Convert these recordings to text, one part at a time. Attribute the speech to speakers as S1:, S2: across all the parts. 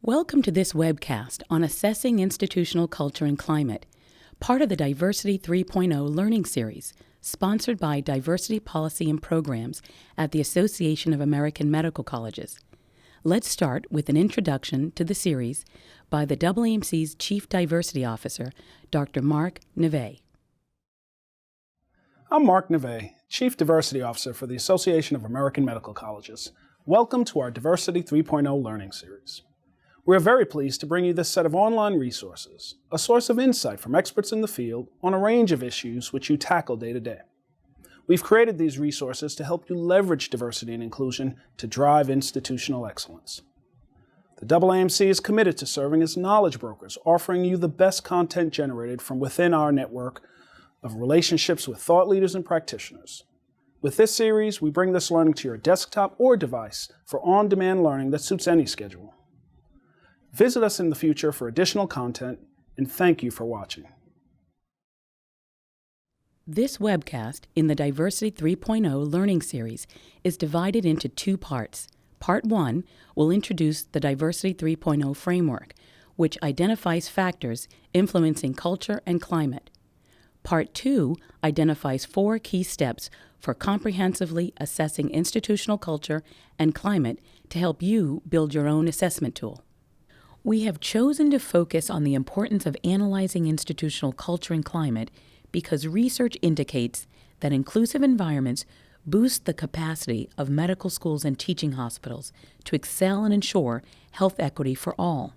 S1: Welcome to this webcast on Assessing Institutional Culture and Climate, part of the Diversity 3.0 Learning Series, sponsored by Diversity Policy and Programs at the Association of American Medical Colleges. Let's start with an introduction to the series by the AAMC's Chief Diversity Officer, Dr. Mark Neve.
S2: I'm Mark Neve, Chief Diversity Officer for the Association of American Medical Colleges. Welcome to our Diversity 3.0 Learning Series. We are very pleased to bring you this set of online resources, a source of insight from experts in the field on a range of issues which you tackle day to day. We've created these resources to help you leverage diversity and inclusion to drive institutional excellence. The AAMC is committed to serving as knowledge brokers, offering you the best content generated from within our network of relationships with thought leaders and practitioners. With this series, we bring this learning to your desktop or device for on-demand learning that suits any schedule. Visit us in the future for additional content, and thank you for watching.
S1: This webcast in the Diversity 3.0 Learning Series is divided into two parts. Part 1 will introduce the Diversity 3.0 framework, which identifies factors influencing culture and climate. Part 2 identifies 4 key steps for comprehensively assessing institutional culture and climate to help you build your own assessment tool. We have chosen to focus on the importance of analyzing institutional culture and climate because research indicates that inclusive environments boost the capacity of medical schools and teaching hospitals to excel and ensure health equity for all.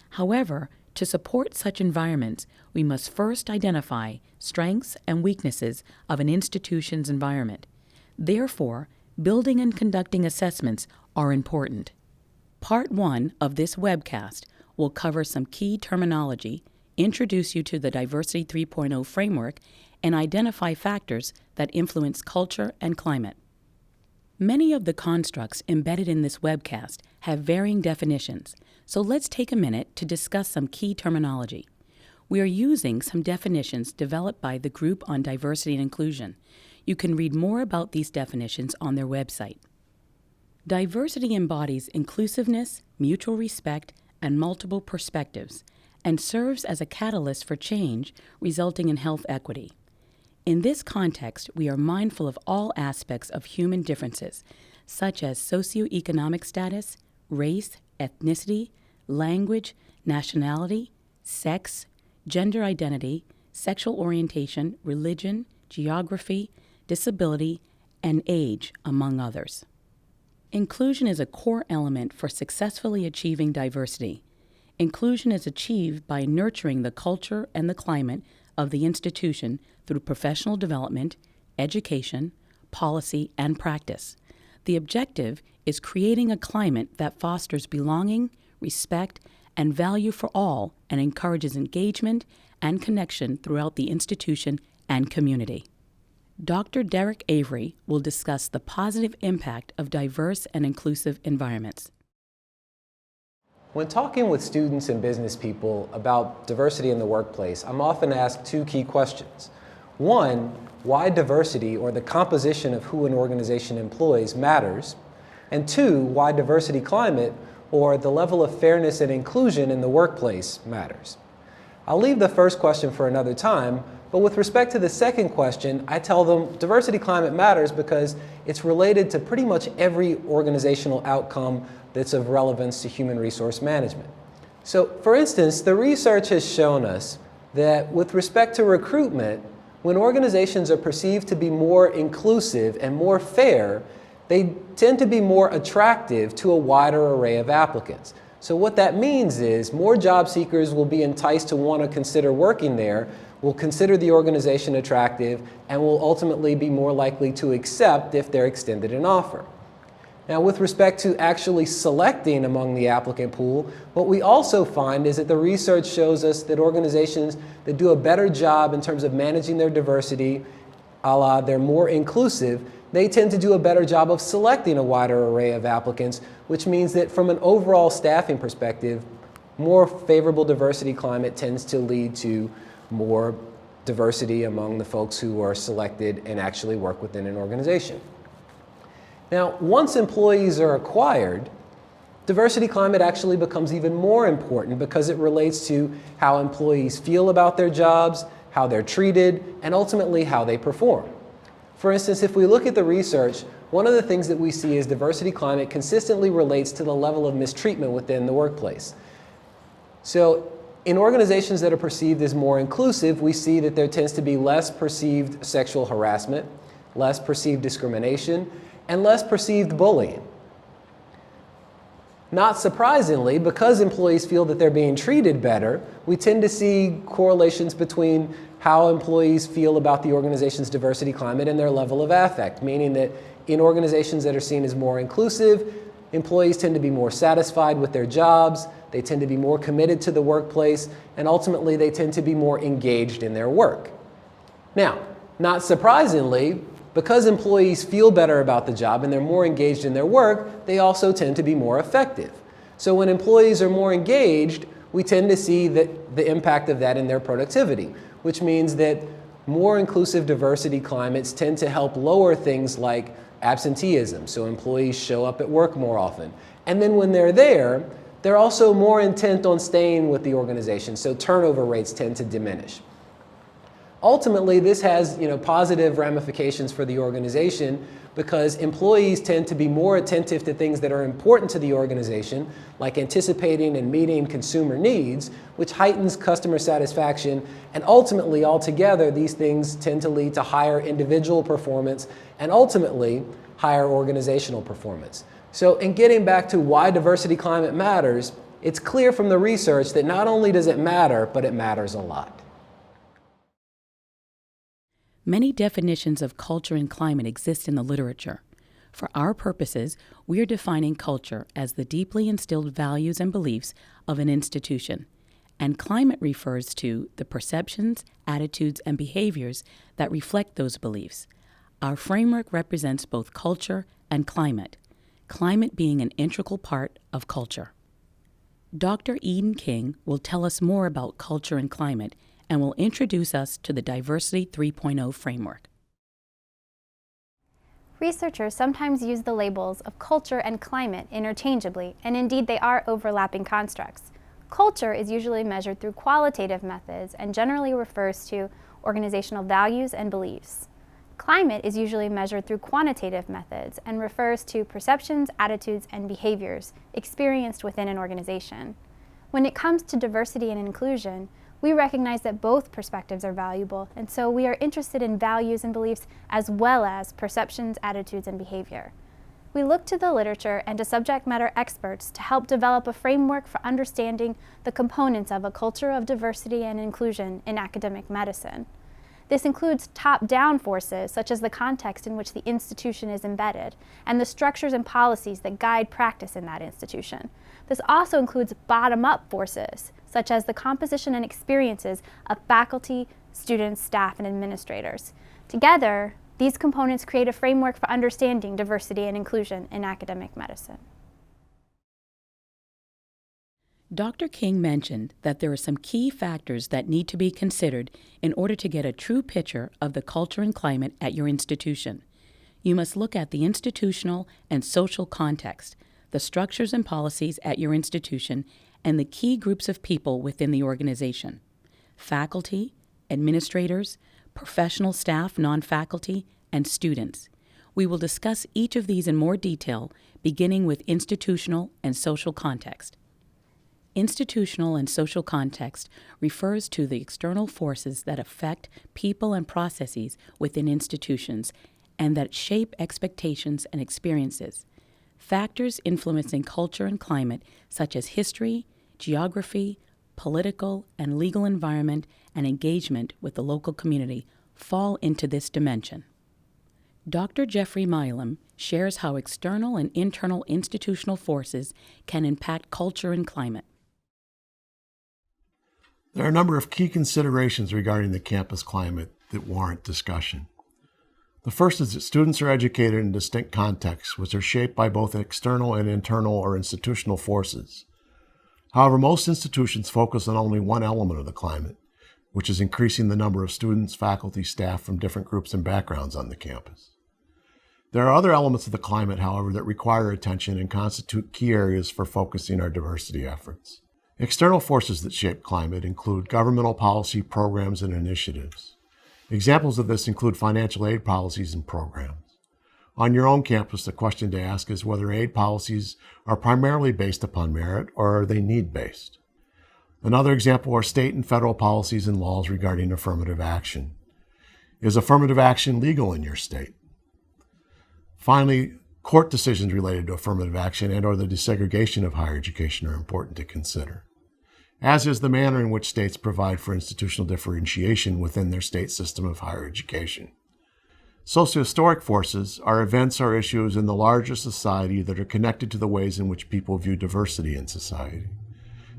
S1: However, to support such environments, we must first identify strengths and weaknesses of an institution's environment. Therefore, building and conducting assessments are important. Part 1 of this webcast will cover some key terminology, introduce you to the Diversity 3.0 framework, and identify factors that influence culture and climate. Many of the constructs embedded in this webcast have varying definitions, so let's take a minute to discuss some key terminology. We are using some definitions developed by the Group on Diversity and Inclusion. You can read more about these definitions on their website. Diversity embodies inclusiveness, mutual respect, and multiple perspectives, and serves as a catalyst for change, resulting in health equity. In this context, we are mindful of all aspects of human differences, such as socioeconomic status, race, ethnicity, language, nationality, sex, gender identity, sexual orientation, religion, geography, disability, and age, among others. Inclusion is a core element for successfully achieving diversity. Inclusion is achieved by nurturing the culture and the climate of the institution through professional development, education, policy, and practice. The objective is creating a climate that fosters belonging, respect, and value for all and encourages engagement and connection throughout the institution and community. Dr. Derek Avery will discuss the positive impact of diverse and inclusive environments.
S3: When talking with students and business people about diversity in the workplace, I'm often asked 2 key questions. 1, why diversity or the composition of who an organization employs matters, and 2, why diversity climate or the level of fairness and inclusion in the workplace matters. I'll leave the first question for another time, but with respect to the second question, I tell them diversity climate matters because it's related to pretty much every organizational outcome that's of relevance to human resource management. So, for instance, the research has shown us that with respect to recruitment, when organizations are perceived to be more inclusive and more fair, they tend to be more attractive to a wider array of applicants. So what that means is more job seekers will be enticed to want to consider working there, will consider the organization attractive, and will ultimately be more likely to accept if they're extended an offer. Now, with respect to actually selecting among the applicant pool, what we also find is that the research shows us that organizations that do a better job in terms of managing their diversity, a la they're more inclusive, they tend to do a better job of selecting a wider array of applicants, which means that from an overall staffing perspective, more favorable diversity climate tends to lead to more diversity among the folks who are selected and actually work within an organization. Now, once employees are acquired, diversity climate actually becomes even more important because it relates to how employees feel about their jobs, how they're treated, and ultimately how they perform. For instance, if we look at the research, one of the things that we see is diversity climate consistently relates to the level of mistreatment within the workplace. So in organizations that are perceived as more inclusive, we see that there tends to be less perceived sexual harassment, less perceived discrimination, and less perceived bullying. Not surprisingly, because employees feel that they're being treated better, we tend to see correlations between how employees feel about the organization's diversity climate and their level of affect, meaning that in organizations that are seen as more inclusive, employees tend to be more satisfied with their jobs, they tend to be more committed to the workplace, and ultimately they tend to be more engaged in their work. Now, not surprisingly, because employees feel better about the job and they're more engaged in their work, they also tend to be more effective. So when employees are more engaged, we tend to see the impact of that in their productivity, which means that more inclusive diversity climates tend to help lower things like absenteeism, so employees show up at work more often. And then when they're there, they're also more intent on staying with the organization, so turnover rates tend to diminish. Ultimately, this has positive ramifications for the organization because employees tend to be more attentive to things that are important to the organization, like anticipating and meeting consumer needs, which heightens customer satisfaction. And ultimately, altogether, these things tend to lead to higher individual performance and ultimately higher organizational performance. So in getting back to why diversity climate matters, it's clear from the research that not only does it matter, but it matters a lot.
S1: Many definitions of culture and climate exist in the literature. For our purposes, we are defining culture as the deeply instilled values and beliefs of an institution, and climate refers to the perceptions, attitudes, and behaviors that reflect those beliefs. Our framework represents both culture and climate being an integral part of culture. Dr. Eden King will tell us more about culture and climate and will introduce us to the Diversity 3.0 framework.
S4: Researchers sometimes use the labels of culture and climate interchangeably, and indeed they are overlapping constructs. Culture is usually measured through qualitative methods and generally refers to organizational values and beliefs. Climate is usually measured through quantitative methods and refers to perceptions, attitudes, and behaviors experienced within an organization. When it comes to diversity and inclusion, we recognize that both perspectives are valuable, and so we are interested in values and beliefs as well as perceptions, attitudes, and behavior. We look to the literature and to subject matter experts to help develop a framework for understanding the components of a culture of diversity and inclusion in academic medicine. This includes top-down forces, such as the context in which the institution is embedded, and the structures and policies that guide practice in that institution. This also includes bottom-up forces, such as the composition and experiences of faculty, students, staff, and administrators. Together, these components create a framework for understanding diversity and inclusion in academic medicine.
S1: Dr. King mentioned that there are some key factors that need to be considered in order to get a true picture of the culture and climate at your institution. You must look at the institutional and social context, the structures and policies at your institution, and the key groups of people within the organization: faculty, administrators, professional staff, non-faculty, and students. We will discuss each of these in more detail, beginning with institutional and social context. Institutional and social context refers to the external forces that affect people and processes within institutions and that shape expectations and experiences. Factors influencing culture and climate, such as history, geography, political and legal environment, and engagement with the local community, fall into this dimension. Dr. Jeffrey Milam shares how external and internal institutional forces can impact culture and climate.
S5: There are a number of key considerations regarding the campus climate that warrant discussion. The first is that students are educated in distinct contexts, which are shaped by both external and internal or institutional forces. However, most institutions focus on only one element of the climate, which is increasing the number of students, faculty, staff from different groups and backgrounds on the campus. There are other elements of the climate, however, that require attention and constitute key areas for focusing our diversity efforts. External forces that shape climate include governmental policy, programs, and initiatives. Examples of this include financial aid policies and programs. On your own campus, the question to ask is whether aid policies are primarily based upon merit or are they need-based. Another example are state and federal policies and laws regarding affirmative action. Is affirmative action legal in your state? Finally, court decisions related to affirmative action and/or the desegregation of higher education are important to consider, as is the manner in which states provide for institutional differentiation within their state system of higher education. Sociohistoric forces are events or issues in the larger society that are connected to the ways in which people view diversity in society.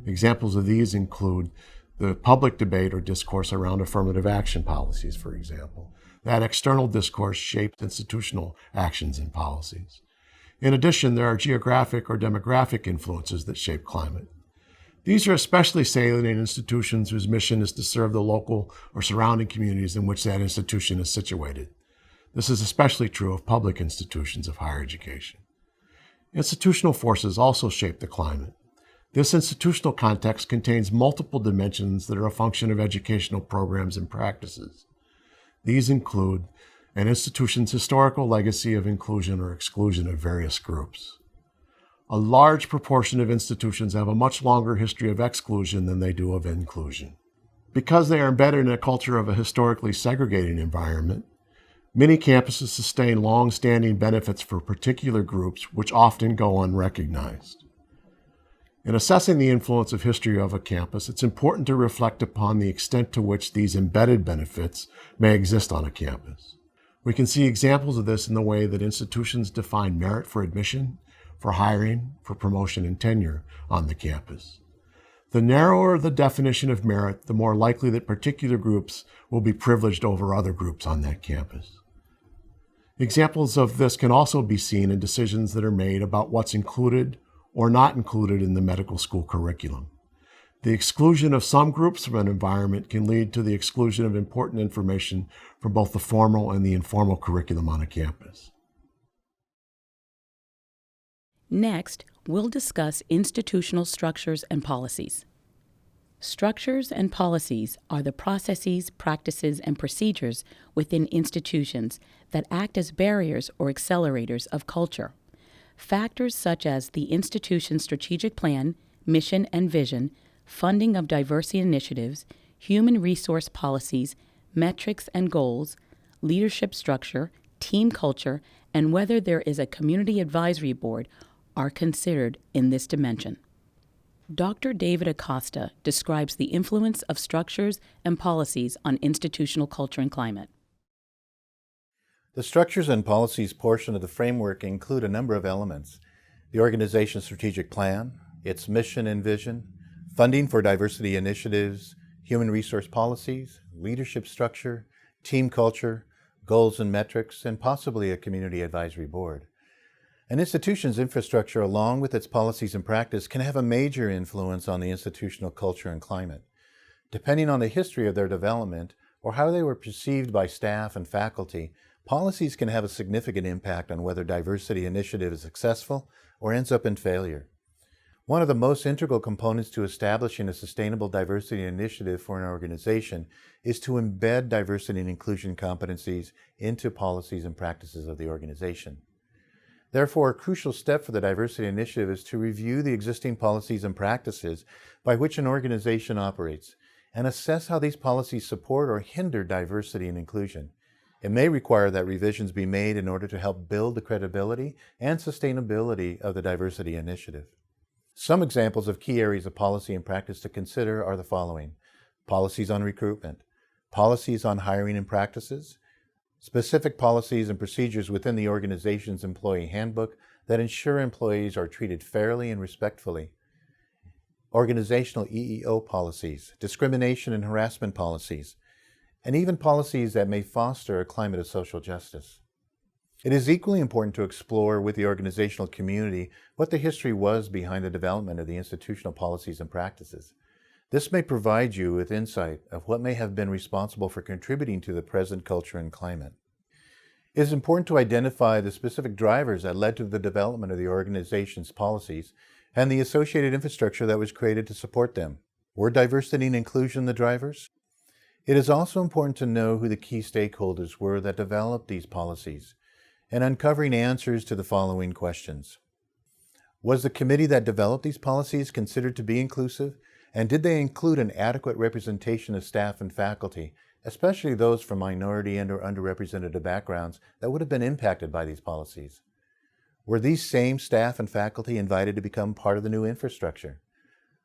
S5: Examples of these include the public debate or discourse around affirmative action policies, for example. That external discourse shaped institutional actions and policies. In addition, there are geographic or demographic influences that shape climate. These are especially salient in institutions whose mission is to serve the local or surrounding communities in which that institution is situated. This is especially true of public institutions of higher education. Institutional forces also shape the climate. This institutional context contains multiple dimensions that are a function of educational programs and practices. These include an institution's historical legacy of inclusion or exclusion of various groups. A large proportion of institutions have a much longer history of exclusion than they do of inclusion. Because they are embedded in a culture of a historically segregated environment, many campuses sustain long-standing benefits for particular groups which often go unrecognized. In assessing the influence of history of a campus, it's important to reflect upon the extent to which these embedded benefits may exist on a campus. We can see examples of this in the way that institutions define merit for admission, for hiring, for promotion and tenure on the campus. The narrower the definition of merit, the more likely that particular groups will be privileged over other groups on that campus. Examples of this can also be seen in decisions that are made about what's included or not included in the medical school curriculum. The exclusion of some groups from an environment can lead to the exclusion of important information from both the formal and the informal curriculum on a campus.
S1: Next, we'll discuss institutional structures and policies. Structures and policies are the processes, practices, and procedures within institutions that act as barriers or accelerators of culture. Factors such as the institution's strategic plan, mission and vision, funding of diversity initiatives, human resource policies, metrics and goals, leadership structure, team culture, and whether there is a community advisory board are considered in this dimension. Dr. David Acosta describes the influence of structures and policies on institutional culture and climate.
S6: The structures and policies portion of the framework include a number of elements: the organization's strategic plan, its mission and vision, funding for diversity initiatives, human resource policies, leadership structure, team culture, goals and metrics, and possibly a community advisory board. An institution's infrastructure, along with its policies and practice, can have a major influence on the institutional culture and climate. Depending on the history of their development or how they were perceived by staff and faculty, policies can have a significant impact on whether diversity initiative is successful or ends up in failure. One of the most integral components to establishing a sustainable diversity initiative for an organization is to embed diversity and inclusion competencies into policies and practices of the organization. Therefore, a crucial step for the diversity initiative is to review the existing policies and practices by which an organization operates and assess how these policies support or hinder diversity and inclusion. It may require that revisions be made in order to help build the credibility and sustainability of the diversity initiative. Some examples of key areas of policy and practice to consider are the following: policies on recruitment, policies on hiring and practices, specific policies and procedures within the organization's employee handbook that ensure employees are treated fairly and respectfully, organizational EEO policies, discrimination and harassment policies, and even policies that may foster a climate of social justice. It is equally important to explore with the organizational community what the history was behind the development of the institutional policies and practices. This may provide you with insight of what may have been responsible for contributing to the present culture and climate. It is important to identify the specific drivers that led to the development of the organization's policies and the associated infrastructure that was created to support them. Were diversity and inclusion the drivers? It is also important to know who the key stakeholders were that developed these policies and uncovering answers to the following questions. Was the committee that developed these policies considered to be inclusive? And did they include an adequate representation of staff and faculty, especially those from minority and or underrepresented backgrounds that would have been impacted by these policies? Were these same staff and faculty invited to become part of the new infrastructure?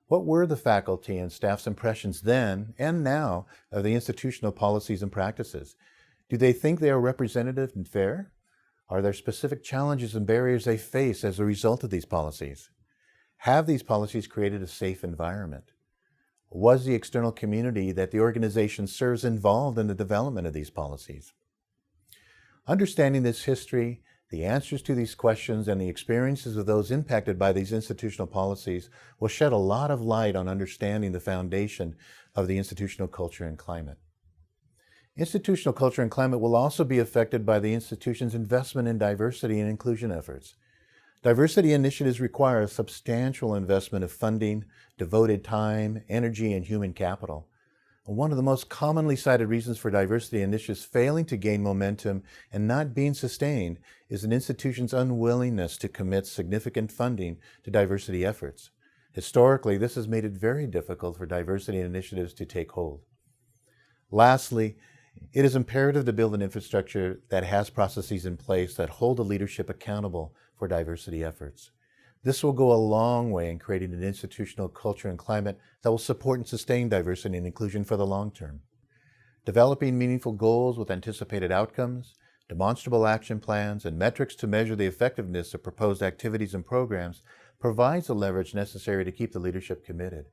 S6: What were the faculty and staff's impressions then and now of the institutional policies and practices? Do they think they are representative and fair? Are there specific challenges and barriers they face as a result of these policies? Have these policies created a safe environment? Was the external community that the organization serves involved in the development of these policies? Understanding this history, the answers to these questions, and the experiences of those impacted by these institutional policies will shed a lot of light on understanding the foundation of the institutional culture and climate. Institutional culture and climate will also be affected by the institution's investment in diversity and inclusion efforts. Diversity initiatives require a substantial investment of funding, devoted time, energy, and human capital. One of the most commonly cited reasons for diversity initiatives failing to gain momentum and not being sustained is an institution's unwillingness to commit significant funding to diversity efforts. Historically, this has made it very difficult for diversity initiatives to take hold. Lastly, it is imperative to build an infrastructure that has processes in place that hold the leadership accountable for diversity efforts. This will go a long way in creating an institutional culture and climate that will support and sustain diversity and inclusion for the long term. Developing meaningful goals with anticipated outcomes, demonstrable action plans, and metrics to measure the effectiveness of proposed activities and programs provides the leverage necessary to keep the leadership committed.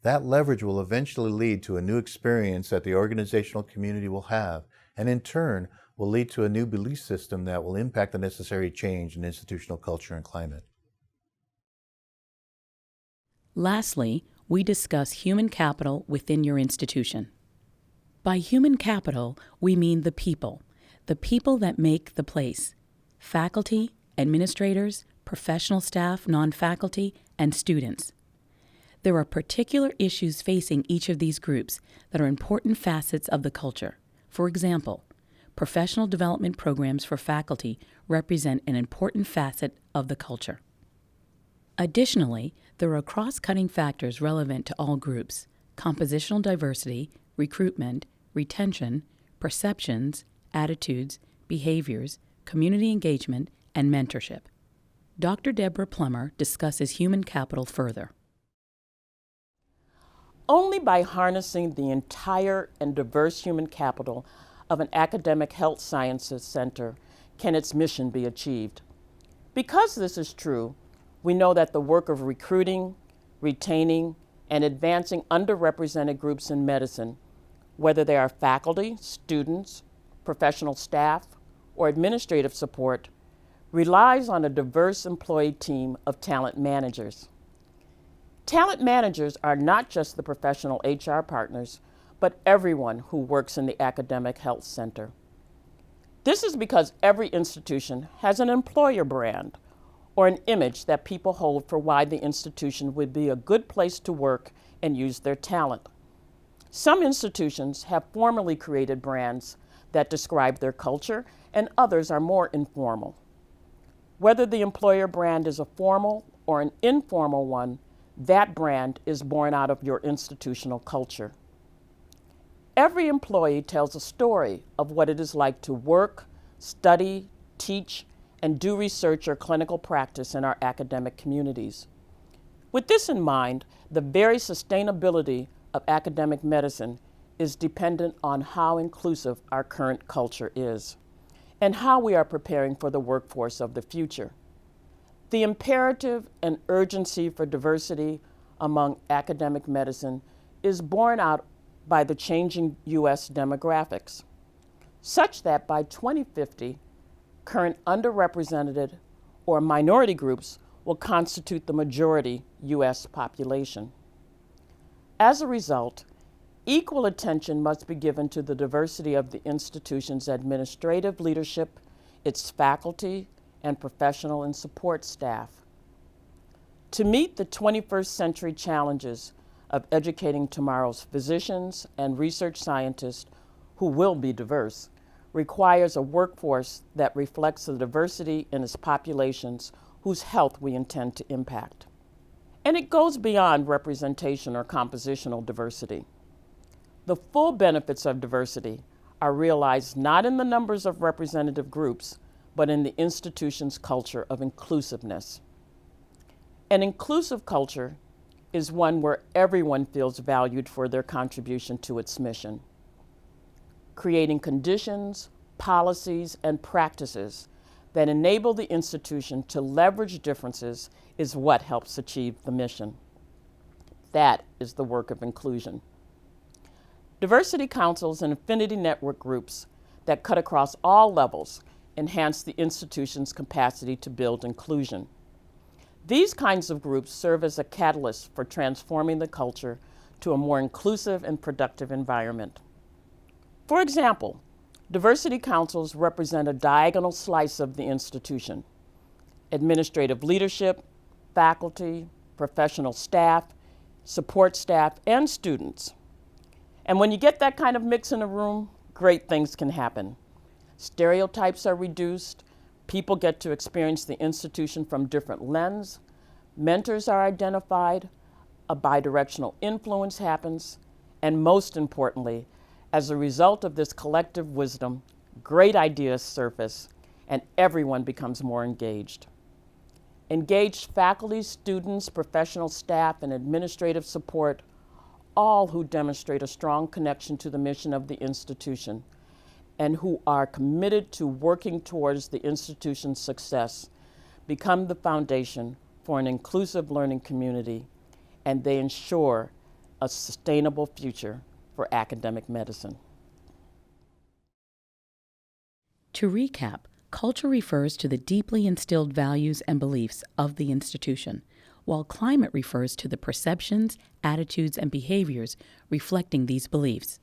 S6: That leverage will eventually lead to a new experience that the organizational community will have, and in turn will lead to a new belief system that will impact the necessary change in institutional culture and climate.
S1: Lastly, we discuss human capital within your institution. By human capital, we mean the people that make the place: faculty, administrators, professional staff, non-faculty, and students. There are particular issues facing each of these groups that are important facets of the culture. For example, professional development programs for faculty represent an important facet of the culture. Additionally, there are cross-cutting factors relevant to all groups: compositional diversity, recruitment, retention, perceptions, attitudes, behaviors, community engagement, and mentorship. Dr. Deborah Plummer discusses human capital further.
S7: Only by harnessing the entire and diverse human capital of an academic health sciences center can its mission be achieved. Because this is true, we know that the work of recruiting, retaining, and advancing underrepresented groups in medicine, whether they are faculty, students, professional staff, or administrative support, relies on a diverse employee team of talent managers. Talent managers are not just the professional HR partners, but everyone who works in the academic health center. This is because every institution has an employer brand, or an image that people hold for why the institution would be a good place to work and use their talent. Some institutions have formally created brands that describe their culture, and others are more informal. Whether the employer brand is a formal or an informal one, that brand is born out of your institutional culture. Every employee tells a story of what it is like to work, study, teach, and do research or clinical practice in our academic communities. With this in mind, the very sustainability of academic medicine is dependent on how inclusive our current culture is and how we are preparing for the workforce of the future. The imperative and urgency for diversity among academic medicine is borne out by the changing U.S. demographics, such that by 2050, current underrepresented or minority groups will constitute the majority U.S. population. As a result, equal attention must be given to the diversity of the institution's administrative leadership, its faculty, and professional and support staff. To meet the 21st century challenges of educating tomorrow's physicians and research scientists who will be diverse requires a workforce that reflects the diversity in its populations whose health we intend to impact. And it goes beyond representation or compositional diversity. The full benefits of diversity are realized not in the numbers of representative groups, but in the institution's culture of inclusiveness. An inclusive culture is one where everyone feels valued for their contribution to its mission. Creating conditions, policies, and practices that enable the institution to leverage differences is what helps achieve the mission. That is the work of inclusion. Diversity councils and affinity network groups that cut across all levels enhance the institution's capacity to build inclusion. These kinds of groups serve as a catalyst for transforming the culture to a more inclusive and productive environment. For example, diversity councils represent a diagonal slice of the institution. Administrative leadership, faculty, professional staff, support staff, and students. And when you get that kind of mix in a room, great things can happen. Stereotypes are reduced, people get to experience the institution from different lenses, mentors are identified, a bidirectional influence happens, and most importantly, as a result of this collective wisdom, great ideas surface and everyone becomes more engaged. Engaged faculty, students, professional staff, and administrative support, all who demonstrate a strong connection to the mission of the institution and who are committed to working towards the institution's success, become the foundation for an inclusive learning community, and they ensure a sustainable future for academic medicine.
S1: To recap, culture refers to the deeply instilled values and beliefs of the institution, while climate refers to the perceptions, attitudes, and behaviors reflecting these beliefs.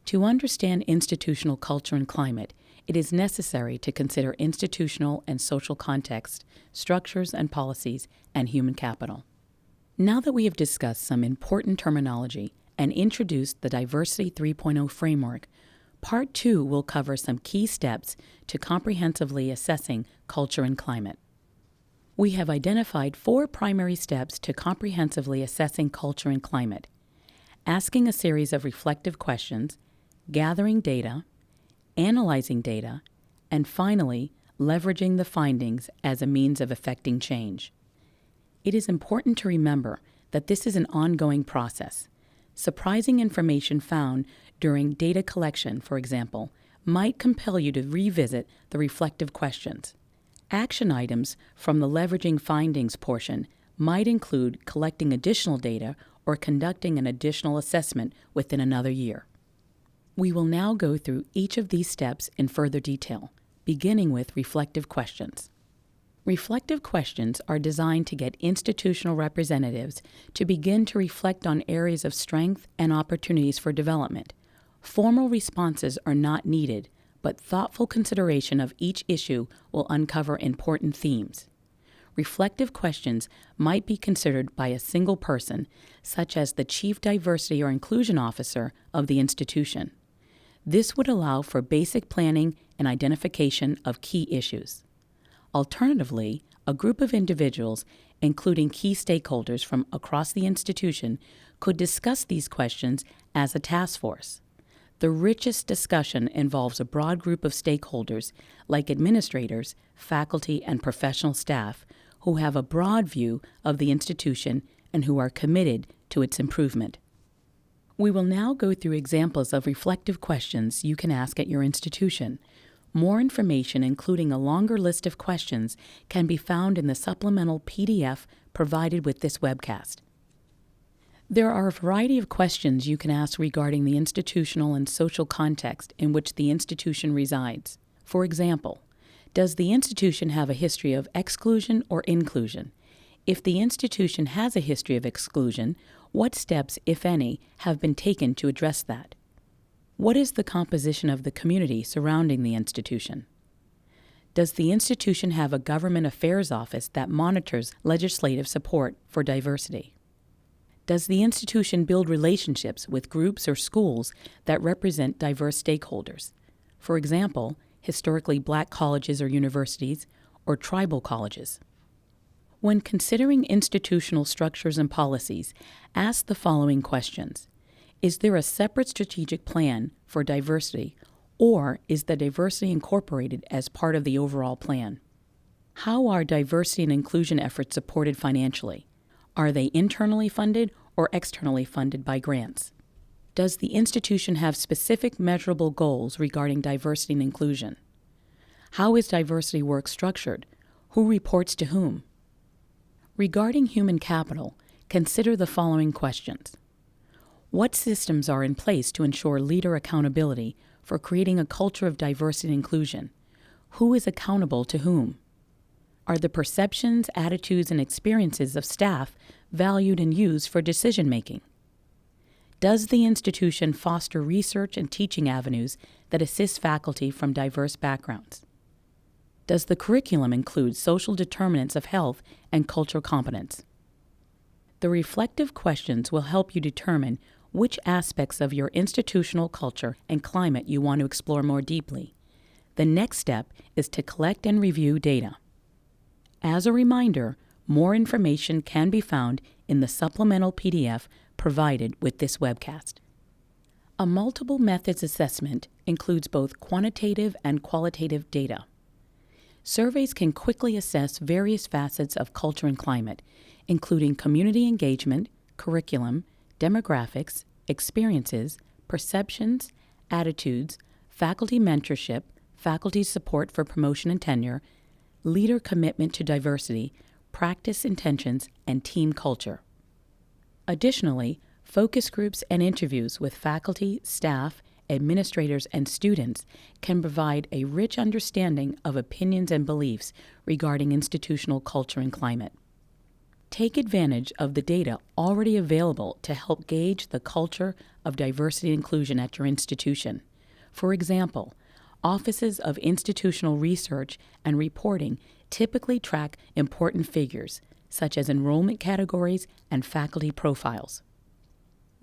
S1: To understand institutional culture and climate, it is necessary to consider institutional and social context, structures and policies, and human capital. Now that we have discussed some important terminology and introduced the Diversity 3.0 framework, Part 2 will cover some key steps to comprehensively assessing culture and climate. We have identified 4 primary steps to comprehensively assessing culture and climate: asking a series of reflective questions, gathering data, analyzing data, and finally, leveraging the findings as a means of effecting change. It is important to remember that this is an ongoing process. Surprising information found during data collection, for example, might compel you to revisit the reflective questions. Action items from the leveraging findings portion might include collecting additional data or conducting an additional assessment within another year. We will now go through each of these steps in further detail, beginning with reflective questions. Reflective questions are designed to get institutional representatives to begin to reflect on areas of strength and opportunities for development. Formal responses are not needed, but thoughtful consideration of each issue will uncover important themes. Reflective questions might be considered by a single person, such as the Chief Diversity or Inclusion Officer of the institution. This would allow for basic planning and identification of key issues. Alternatively, a group of individuals, including key stakeholders from across the institution, could discuss these questions as a task force. The richest discussion involves a broad group of stakeholders, like administrators, faculty, and professional staff, who have a broad view of the institution and who are committed to its improvement. We will now go through examples of reflective questions you can ask at your institution. More information, including a longer list of questions, can be found in the supplemental PDF provided with this webcast. There are a variety of questions you can ask regarding the institutional and social context in which the institution resides. For example, does the institution have a history of exclusion or inclusion? If the institution has a history of exclusion, what steps, if any, have been taken to address that? What is the composition of the community surrounding the institution? Does the institution have a government affairs office that monitors legislative support for diversity? Does the institution build relationships with groups or schools that represent diverse stakeholders? For example, historically black colleges or universities, or tribal colleges. When considering institutional structures and policies, ask the following questions. Is there a separate strategic plan for diversity, or is the diversity incorporated as part of the overall plan? How are diversity and inclusion efforts supported financially? Are they internally funded or externally funded by grants? Does the institution have specific measurable goals regarding diversity and inclusion? How is diversity work structured? Who reports to whom? Regarding human capital, consider the following questions. What systems are in place to ensure leader accountability for creating a culture of diversity and inclusion? Who is accountable to whom? Are the perceptions, attitudes, and experiences of staff valued and used for decision-making? Does the institution foster research and teaching avenues that assist faculty from diverse backgrounds? Does the curriculum include social determinants of health and cultural competence? The reflective questions will help you determine which aspects of your institutional culture and climate you want to explore more deeply. The next step is to collect and review data. As a reminder, more information can be found in the supplemental PDF provided with this webcast. A multiple methods assessment includes both quantitative and qualitative data. Surveys can quickly assess various facets of culture and climate, including community engagement, curriculum, demographics, experiences, perceptions, attitudes, faculty mentorship, faculty support for promotion and tenure, leader commitment to diversity, practice intentions, and team culture. Additionally, focus groups and interviews with faculty, staff, administrators, and students can provide a rich understanding of opinions and beliefs regarding institutional culture and climate. Take advantage of the data already available to help gauge the culture of diversity and inclusion at your institution. For example, offices of institutional research and reporting typically track important figures, such as enrollment categories and faculty profiles.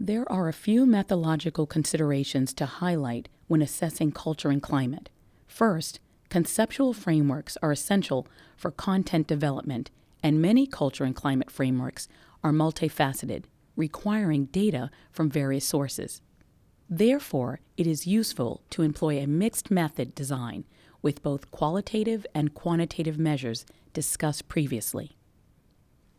S1: There are a few methodological considerations to highlight when assessing culture and climate. First, conceptual frameworks are essential for content development, and many culture and climate frameworks are multifaceted, requiring data from various sources. Therefore, it is useful to employ a mixed method design with both qualitative and quantitative measures discussed previously.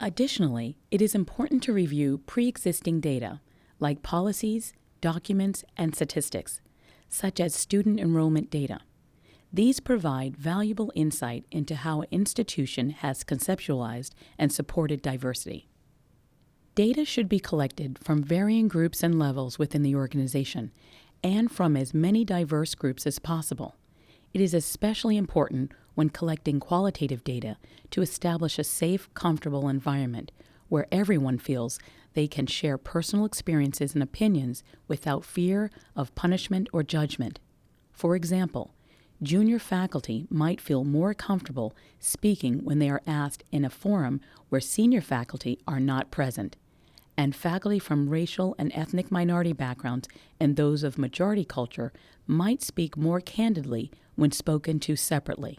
S1: Additionally, it is important to review pre-existing data like policies, documents, and statistics, such as student enrollment data. These provide valuable insight into how an institution has conceptualized and supported diversity. Data should be collected from varying groups and levels within the organization and from as many diverse groups as possible. It is especially important when collecting qualitative data to establish a safe, comfortable environment where everyone feels they can share personal experiences and opinions without fear of punishment or judgment. For example, junior faculty might feel more comfortable speaking when they are asked in a forum where senior faculty are not present, and faculty from racial and ethnic minority backgrounds and those of majority culture might speak more candidly when spoken to separately.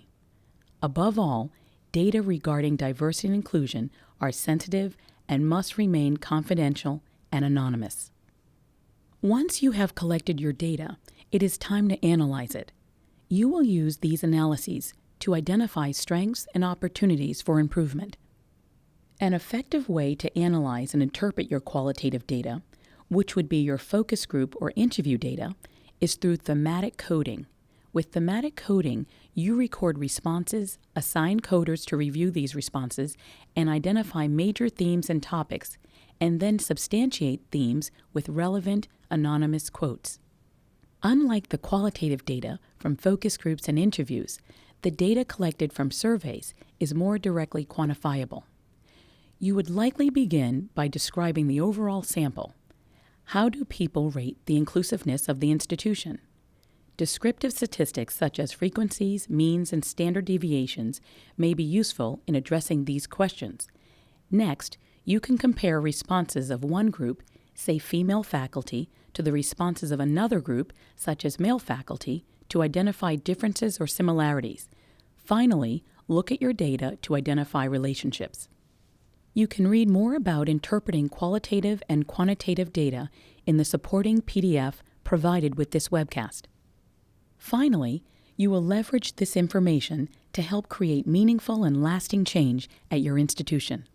S1: Above all, data regarding diversity and inclusion are sensitive and must remain confidential and anonymous. Once you have collected your data, it is time to analyze it. You will use these analyses to identify strengths and opportunities for improvement. An effective way to analyze and interpret your qualitative data, which would be your focus group or interview data, is through thematic coding. With thematic coding, you record responses, assign coders to review these responses, and identify major themes and topics, and then substantiate themes with relevant, anonymous quotes. Unlike the qualitative data from focus groups and interviews, the data collected from surveys is more directly quantifiable. You would likely begin by describing the overall sample. How do people rate the inclusiveness of the institution? Descriptive statistics such as frequencies, means, and standard deviations may be useful in addressing these questions. Next, you can compare responses of one group, say female faculty, to the responses of another group, such as male faculty, to identify differences or similarities. Finally, look at your data to identify relationships. You can read more about interpreting qualitative and quantitative data in the supporting PDF provided with this webcast. Finally, you will leverage this information to help create meaningful and lasting change at your institution.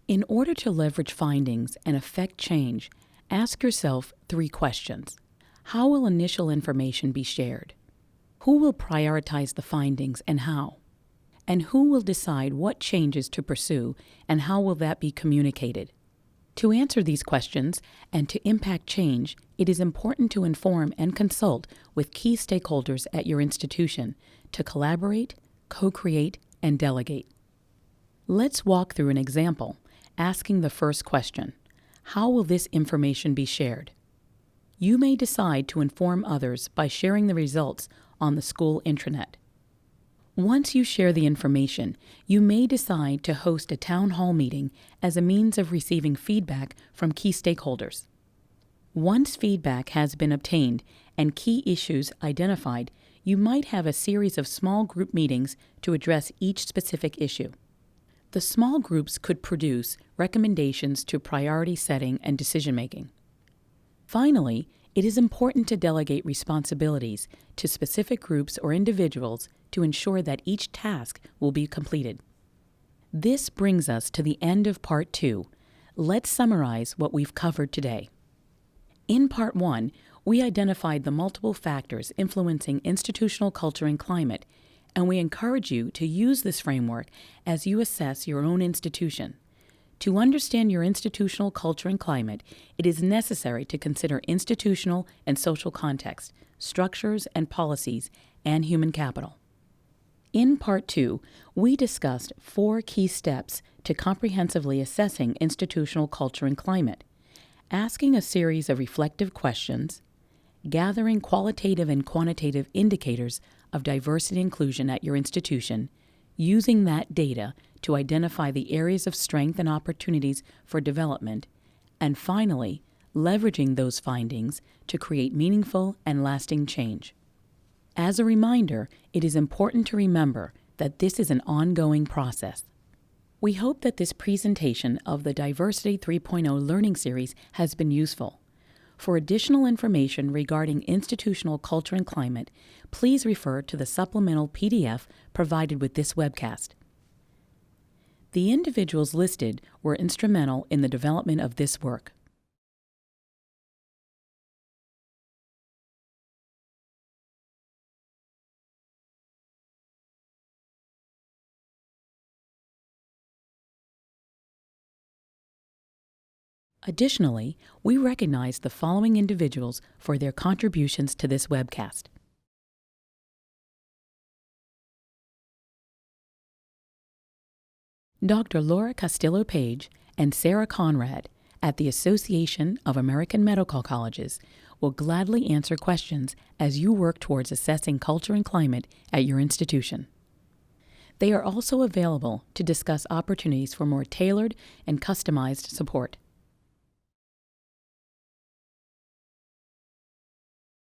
S1: In order to leverage findings and affect change, ask yourself 3 questions. How will initial information be shared? Who will prioritize the findings and how? And who will decide what changes to pursue and how will that be communicated? To answer these questions and to impact change, it is important to inform and consult with key stakeholders at your institution to collaborate, co-create, and delegate. Let's walk through an example, asking the first question: how will this information be shared? You may decide to inform others by sharing the results on the school intranet. Once you share the information, you may decide to host a town hall meeting as a means of receiving feedback from key stakeholders. Once feedback has been obtained and key issues identified, you might have a series of small group meetings to address each specific issue. The small groups could produce recommendations to priority setting and decision-making. Finally, it is important to delegate responsibilities to specific groups or individuals to ensure that each task will be completed. This brings us to the end of Part 2. Let's summarize what we've covered today. In Part 1, we identified the multiple factors influencing institutional culture and climate, and we encourage you to use this framework as you assess your own institution. To understand your institutional culture and climate, it is necessary to consider institutional and social context, structures and policies, and human capital. In Part 2, we discussed 4 key steps to comprehensively assessing institutional culture and climate: asking a series of reflective questions, gathering qualitative and quantitative indicators of diversity and inclusion at your institution, using that data to identify the areas of strength and opportunities for development, and finally, leveraging those findings to create meaningful and lasting change. As a reminder, it is important to remember that this is an ongoing process. We hope that this presentation of the Diversity 3.0 Learning Series has been useful. For additional information regarding institutional culture and climate, please refer to the supplemental PDF provided with this webcast. The individuals listed were instrumental in the development of this work. Additionally, we recognize the following individuals for their contributions to this webcast: Dr. Laura Castillo-Page and Sarah Conrad at the Association of American Medical Colleges will gladly answer questions as you work towards assessing culture and climate at your institution. They are also available to discuss opportunities for more tailored and customized support.